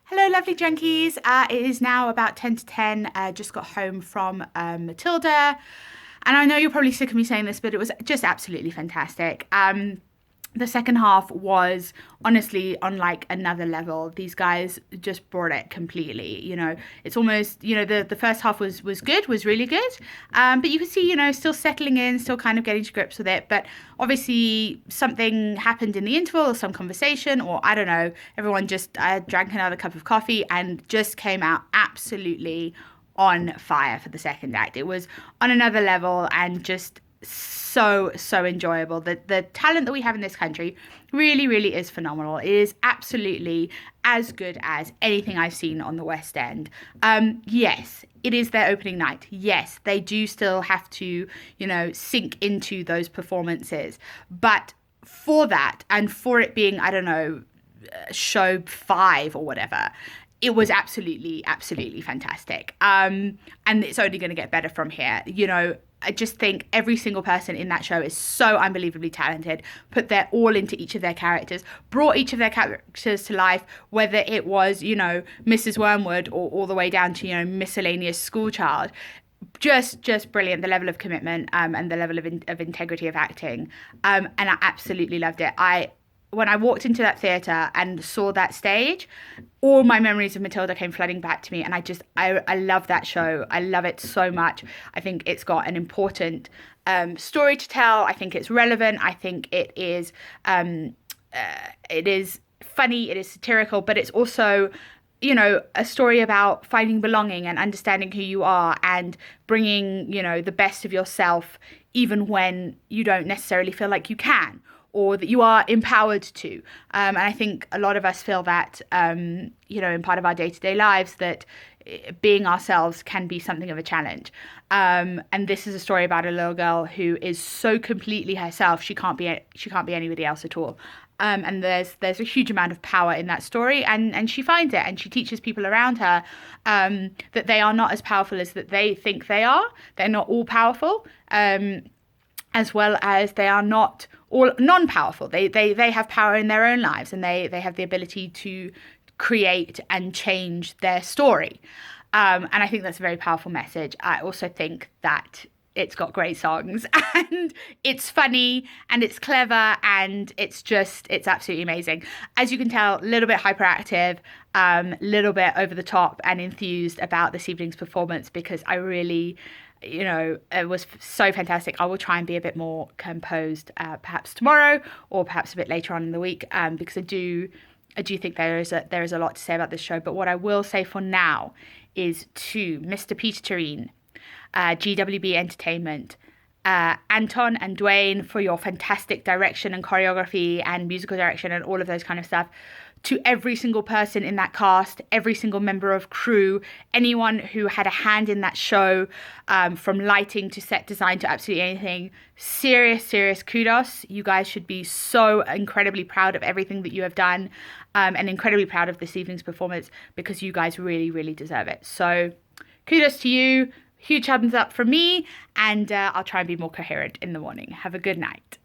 Hello, lovely junkies. It is now about 10 to 10. Just got home from Matilda. And I know you're probably sick of me saying this, but it was just absolutely fantastic. The second half was honestly on like another level. These guys just brought it completely. It's almost, the first half was good, was really good. But you could see, still settling in, still kind of getting to grips with it. But obviously something happened in the interval or some conversation, or I don't know, everyone just drank another cup of coffee and just came out absolutely on fire for the second act. It was on another level and just so enjoyable. The talent that we have in this country really is phenomenal. It is absolutely as good as anything I've seen on the West End. Yes, it is their opening night. Yes, they do still have to, sink into those performances. But for that, and for it being, I don't know, show 5 or whatever, it was absolutely fantastic. And it's only going to get better from here. I just think every single person in that show is so unbelievably talented, put their all into each of their characters, brought each of their characters to life, whether it was, Mrs. Wormwood or all the way down to, miscellaneous schoolchild. Just brilliant, the level of commitment and the level of integrity of acting. And I absolutely loved it. When I walked into that theatre and saw that stage, all my memories of Matilda came flooding back to me. And I love that show. I love it so much. I think it's got an important story to tell. I think it's relevant. I think it is funny. It is satirical, but it's also, a story about finding belonging and understanding who you are and bringing, the best of yourself, even when you don't necessarily feel like you can, or that you are empowered to. And I think a lot of us feel that, in part of our day-to-day lives, that being ourselves can be something of a challenge. And this is a story about a little girl who is so completely herself, she can't be anybody else at all. And there's a huge amount of power in that story, and she finds it, and she teaches people around her that they are not as powerful as that they think they are. They're not all powerful, as well as they are not all non-powerful. They have power in their own lives, and they have the ability to create and change their story. And I think that's a very powerful message. I also think that it's got great songs and it's funny and it's clever and it's absolutely amazing. As you can tell, a little bit hyperactive, little bit over the top and enthused about this evening's performance because I really, it was so fantastic. I will try and be a bit more composed perhaps tomorrow or perhaps a bit later on in the week because I do think there is a lot to say about this show. But what I will say for now is to Mr. Peter Tureen, GWB Entertainment, Anton and Dwayne for your fantastic direction and choreography and musical direction and all of those kind of stuff. To every single person in that cast, every single member of crew, anyone who had a hand in that show, from lighting to set design to absolutely anything, serious kudos. You guys should be so incredibly proud of everything that you have done, and incredibly proud of this evening's performance because you guys really deserve it. So kudos to you. Huge thumbs up from me, and I'll try and be more coherent in the morning. Have a good night.